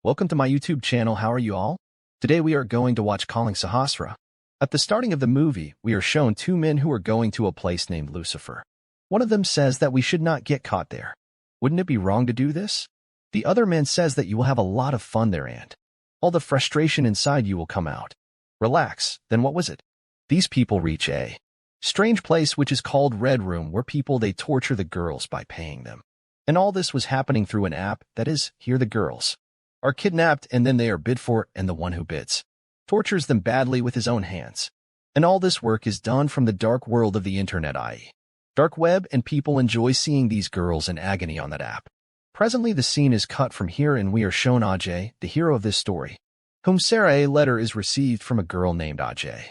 Welcome to my YouTube channel. How are you all? Today we are going to watch Calling Sahasra. At the starting of the movie, we are shown two men who are going to a place named Lucifer. One of them says that we should not get caught there. Wouldn't it be wrong to do this? The other man says that you will have a lot of fun there and all the frustration inside you will come out. Relax. Then what was it? These people reach a strange place which is called Red Room, where they torture the girls by paying them. And all this was happening through an app, that is, here the girls are kidnapped and then they are bid for, and the one who bids tortures them badly with his own hands. And all this work is done from the dark world of the internet, i.e. dark web, and people enjoy seeing these girls in agony on that app. Presently the scene is cut from here and we are shown Ajay, the hero of this story, whom Sarah a letter is received from a girl named Ajay.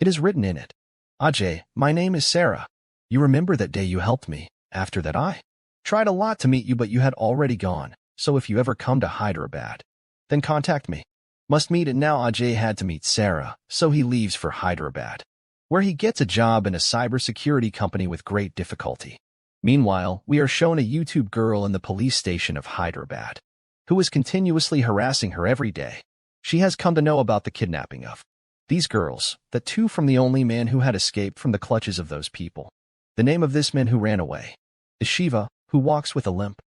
It is written in it, "Ajay, my name is Sarah. You remember that day you helped me. After that I tried a lot to meet you, but you had already gone. So if you ever come to Hyderabad, then contact me. Must meet it now." Ajay had to meet Sarah, so he leaves for Hyderabad, where he gets a job in a cybersecurity company with great difficulty. Meanwhile, we are shown a YouTube girl in the police station of Hyderabad, who is continuously harassing her every day. She has come to know about the kidnapping of these girls, that two from the only man who had escaped from the clutches of those people. The name of this man who ran away is Shiva, who walks with a limp.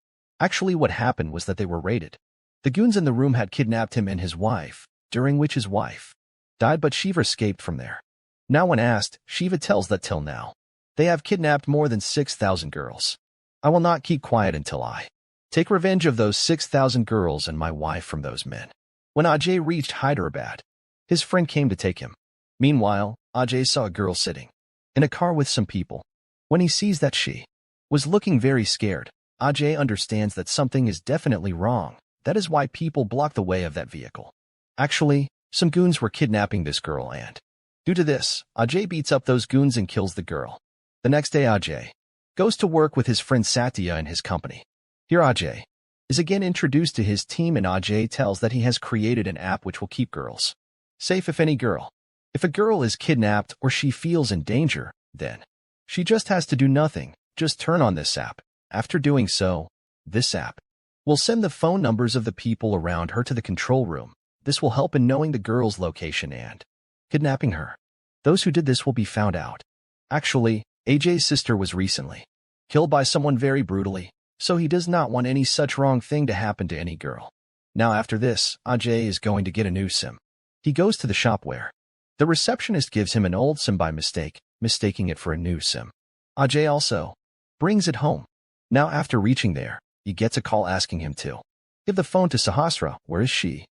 Actually, what happened was that they were raided. The goons in the room had kidnapped him and his wife, during which his wife died, but Shiva escaped from there. Now when asked, Shiva tells that till now, they have kidnapped more than 6,000 girls. "I will not keep quiet until I take revenge of those 6,000 girls and my wife from those men." When Ajay reached Hyderabad, his friend came to take him. Meanwhile, Ajay saw a girl sitting in a car with some people. When he sees that she was looking very scared, Ajay understands that something is definitely wrong. That is why people block the way of that vehicle. Actually, some goons were kidnapping this girl, and due to this, Ajay beats up those goons and kills the girl. The next day Ajay goes to work with his friend Satya in his company. Here Ajay is again introduced to his team, and Ajay tells that he has created an app which will keep girls safe. If a girl is kidnapped or she feels in danger, then she just has to do nothing, just turn on this app. After doing so, this app will send the phone numbers of the people around her to the control room. This will help in knowing the girl's location and kidnapping her. Those who did this will be found out. Actually, Ajay's sister was recently killed by someone very brutally, so he does not want any such wrong thing to happen to any girl. Now after this, Ajay is going to get a new SIM. He goes to the shop where the receptionist gives him an old SIM by mistake, mistaking it for a new SIM. Ajay also brings it home. Now after reaching there, he gets a call asking him to give the phone to Sahasra. Where is she?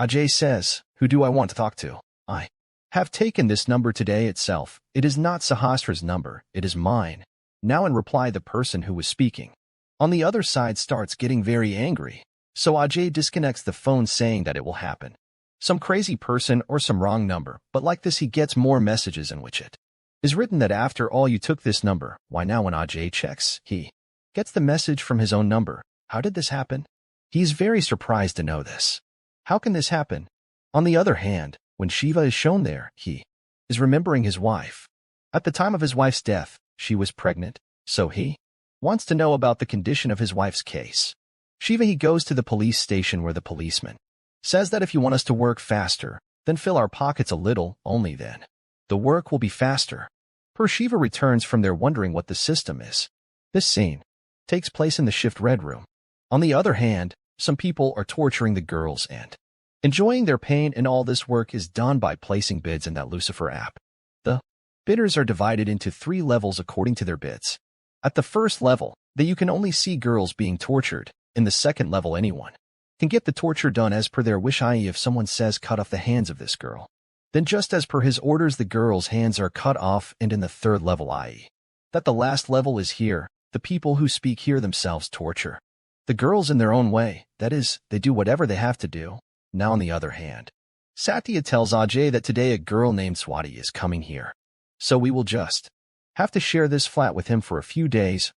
Ajay says, "Who do I want to talk to? I have taken this number today itself. It is not Sahasra's number, it is mine." Now in reply, the person who was speaking on the other side starts getting very angry. So Ajay disconnects the phone, saying that it will happen some crazy person or some wrong number, but like this he gets more messages in which it is written that after all you took this number. Why now when Ajay checks, he gets the message from his own number. How did this happen? He is very surprised to know this. How can this happen? On the other hand, when Shiva is shown there, he is remembering his wife. At the time of his wife's death, she was pregnant, so he wants to know about the condition of his wife's case. Shiva he goes to the police station where the policeman says that if you want us to work faster, then fill our pockets a little, only then the work will be faster. Shiva returns from there wondering what the system is. This scene takes place in the shift Red Room. On the other hand, some people are torturing the girls and enjoying their pain, and all this work is done by placing bids in that Lucifer app. The bidders are divided into 3 levels according to their bids. At the first level, you can only see girls being tortured. In the second level, anyone can get the torture done as per their wish, i.e. if someone says cut off the hands of this girl, then just as per his orders the girl's hands are cut off. And in the third level, i.e. that the last level is here, the people who speak here themselves torture the girls in their own way, that is, they do whatever they have to do. Now on the other hand, Satya tells Ajay that today a girl named Swati is coming here, so we will just have to share this flat with him for a few days.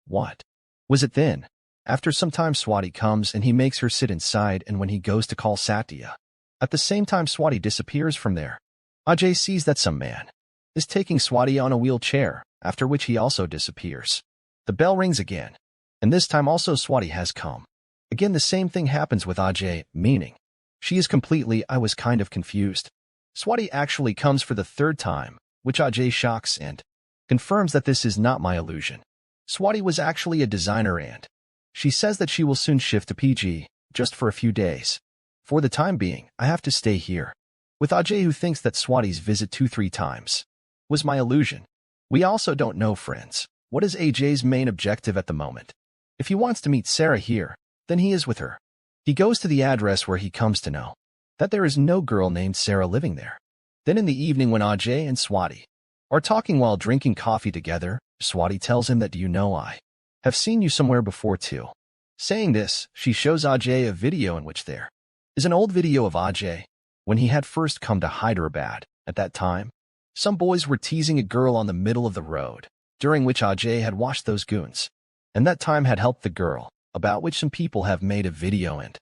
What was it then? After some time Swati comes and he makes her sit inside, and when he goes to call Satya, at the same time Swati disappears from there. Ajay sees that some man is taking Swati on a wheelchair, after which he also disappears. The bell rings again, and this time also Swati has come. Again, the same thing happens with Ajay, meaning she is completely, I was kind of confused. Swati actually comes for the third time, which Ajay shocks and confirms that this is not my illusion. Swati was actually a designer and she says that she will soon shift to PG, just for a few days. For the time being, I have to stay here. With Ajay, who thinks that Swati's visit 2-3 times was my illusion. We also don't know, friends, what is Ajay's main objective at the moment. If he wants to meet Sarah here, then he is with her. He goes to the address where he comes to know that there is no girl named Sarah living there. Then in the evening when Ajay and Swati are talking while drinking coffee together, Swati tells him that, do you know, I have seen you somewhere before too. Saying this, she shows Ajay a video in which there is an old video of Ajay when he had first come to Hyderabad. At that time, some boys were teasing a girl on the middle of the road, during which Ajay had watched those goons, and that time had helped the girl, about which some people have made a video and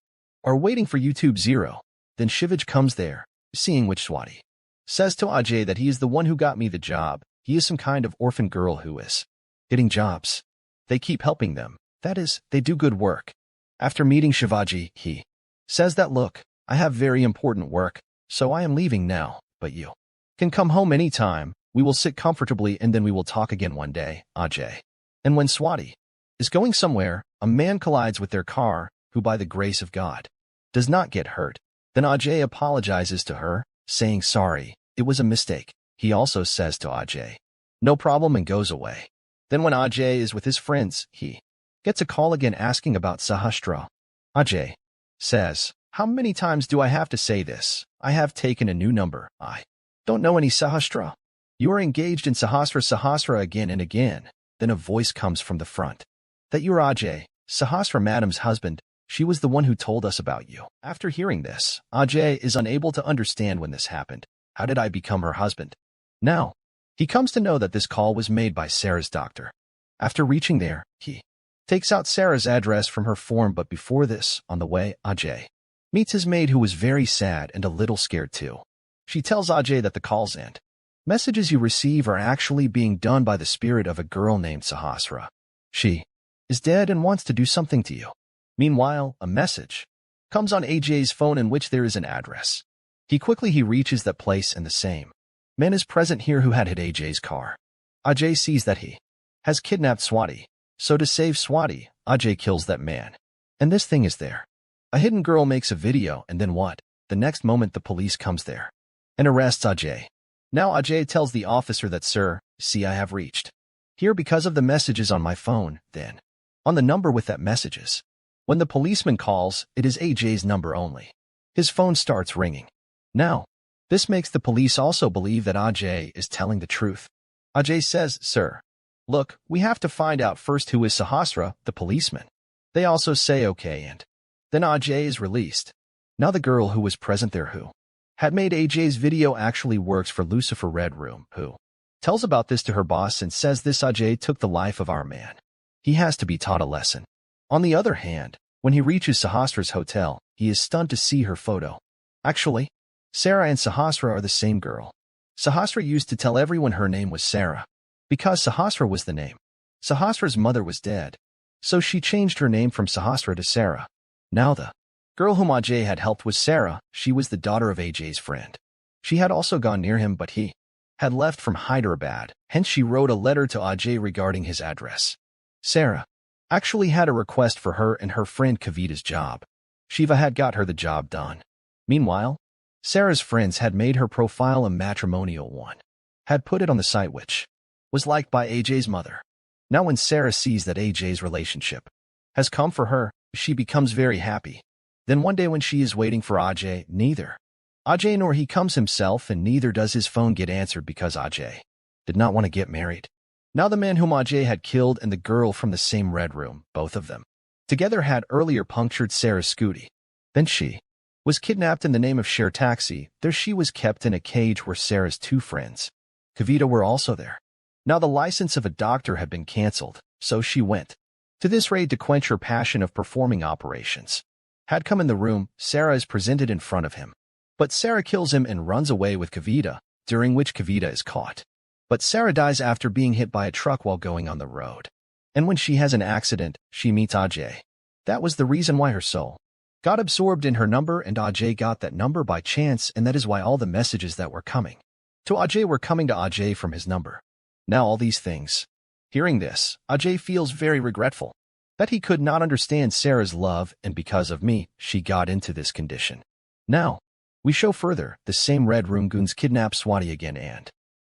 are waiting for YouTube 0. Then Shivaj comes there, seeing which Swati says to Ajay that he is the one who got me the job. He is some kind of orphan girl who is getting jobs. They keep helping them. That is, they do good work. After meeting Shivaji, he says that, look, I have very important work, so I am leaving now, but you can come home anytime. We will sit comfortably and then we will talk again one day, Ajay. And when Swati is going somewhere, a man collides with their car, who by the grace of God does not get hurt. Then Ajay apologizes to her, saying sorry, it was a mistake. He also says to Ajay, no problem, and goes away. Then when Ajay is with his friends, he gets a call again asking about Sahasra. Ajay says, how many times do I have to say this? I have taken a new number. I don't know any Sahasra. You are engaged in Sahasra again and again. Then a voice comes from the front. That you're Ajay, Sahasra madam's husband. She was the one who told us about you. After hearing this, Ajay is unable to understand when this happened. How did I become her husband? Now, he comes to know that this call was made by Sarah's doctor. After reaching there, he takes out Sarah's address from her form, but before this, on the way, Ajay meets his maid, who was very sad and a little scared too. She tells Ajay that the calls and messages you receive are actually being done by the spirit of a girl named Sahasra. She is dead and wants to do something to you. Meanwhile, a message comes on Ajay's phone in which there is an address. He reaches that place, and the same man is present here who had hit Ajay's car. Ajay sees that he has kidnapped Swati, so to save Swati, Ajay kills that man. And this thing is there. A hidden girl makes a video, and then what? The next moment the police comes there and arrests Ajay. Now Ajay tells the officer that, sir, see, I have reached here because of the messages on my phone. Then, on the number with that messages, when the policeman calls, it is Ajay's number only. His phone starts ringing. Now, this makes the police also believe that Ajay is telling the truth. Ajay says, sir, look, we have to find out first who is Sahasra, the policeman. They also say okay, and then Ajay is released. Now the girl who was present there who had made Ajay's video actually works for Lucifer Red Room, who tells about this to her boss and says this Ajay took the life of our man. He has to be taught a lesson. On the other hand, when he reaches Sahasra's hotel, he is stunned to see her photo. Actually, Sarah and Sahasra are the same girl. Sahasra used to tell everyone her name was Sarah, because Sahasra was the name. Sahasra's mother was dead, so she changed her name from Sahasra to Sarah. Now the girl whom Ajay had helped was Sarah. She was the daughter of Ajay's friend. She had also gone near him, but he had left from Hyderabad, hence she wrote a letter to Ajay regarding his address. Sarah actually had a request for her and her friend Kavita's job. Shiva had got her the job done. Meanwhile, Sarah's friends had made her profile a matrimonial one, had put it on the site which was liked by Ajay's mother. Now when Sarah sees that Ajay's relationship has come for her, she becomes very happy. Then one day when she is waiting for Ajay, neither Ajay nor he comes himself, and neither does his phone get answered because Ajay did not want to get married. Now the man whom Ajay had killed and the girl from the same red room, both of them together had earlier punctured Sarah's scooty. Then she was kidnapped in the name of Share Taxi. There she was kept in a cage where Sarah's two friends, Kavita, were also there. Now the license of a doctor had been cancelled, so she went to this raid to quench her passion of performing operations. Had come in the room, Sarah is presented in front of him. But Sarah kills him and runs away with Kavita, during which Kavita is caught. But Sarah dies after being hit by a truck while going on the road. And when she has an accident, she meets Ajay. That was the reason why her soul got absorbed in her number, and Ajay got that number by chance, and that is why all the messages that were coming to Ajay were coming to Ajay from his number. Now all these things. Hearing this, Ajay feels very regretful that he could not understand Sarah's love, and because of me, she got into this condition. Now, we show further, the same Red Room goons kidnap Swati again, and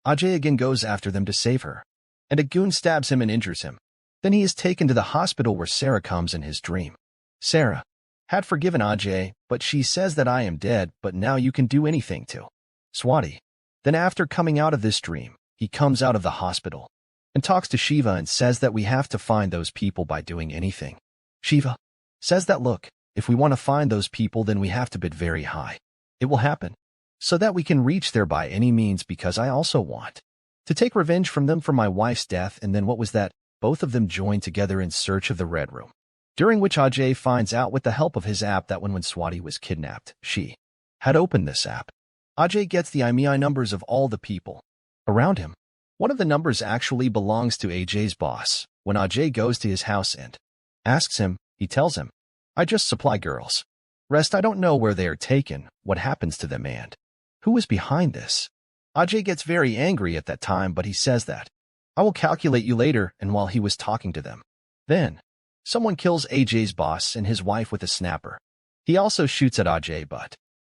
Ajay again goes after them to save her, and a goon stabs him and injures him. Then he is taken to the hospital where Sarah comes in his dream. Sarah had forgiven Ajay, but she says that I am dead, but now you can do anything to Swati. Then after coming out of this dream, he comes out of the hospital and talks to Shiva and says that we have to find those people by doing anything. Shiva says that, look, if we want to find those people, then we have to bid very high. It will happen so that we can reach there by any means, because I also want to take revenge from them for my wife's death. And then what was that? Both of them join together in search of the Red Room, during which Ajay finds out with the help of his app that when Swati was kidnapped, she had opened this app. Ajay gets the IMEI numbers of all the people around him. One of the numbers actually belongs to Ajay's boss. When Ajay goes to his house and asks him, he tells him, I just supply girls. Rest I don't know where they are taken, what happens to them, and who is behind this. Ajay gets very angry at that time, but he says that I will calculate you later. And while he was talking to them, then someone kills Ajay's boss and his wife with a snapper. He also shoots at Ajay, but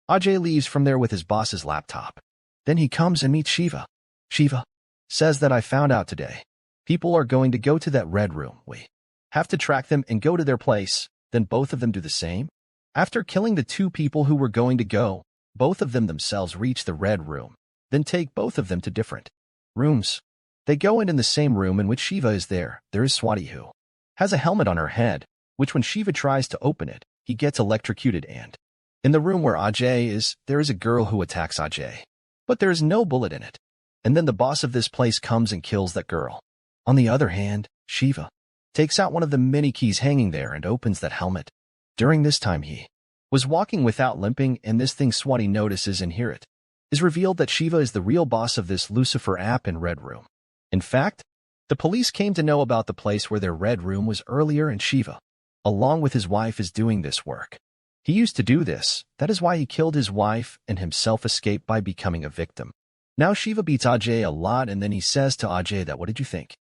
Ajay leaves from there with his boss's laptop. Then he comes and meets Shiva. Shiva says that I found out today people are going to go to that Red Room. We have to track them and go to their place. Then both of them do the same. After killing the two people who were going to go, both of them themselves reach the Red Room, then take both of them to different rooms. They go in the same room in which Shiva is there. There is Swati, who has a helmet on her head, which when Shiva tries to open it, he gets electrocuted. And in the room where Ajay is, there is a girl who attacks Ajay, but there is no bullet in it. And then the boss of this place comes and kills that girl. On the other hand, Shiva takes out one of the many keys hanging there and opens that helmet. During this time he was walking without limping, and this thing Swati notices and hear it is revealed that Shiva is the real boss of this Lucifer app in Red Room. In fact, the police came to know about the place where their Red Room was earlier, and Shiva, along with his wife, is doing this work. He used to do this. That is why he killed his wife and himself escaped by becoming a victim. Now Shiva beats Ajay a lot, and then he says to Ajay that, what did you think?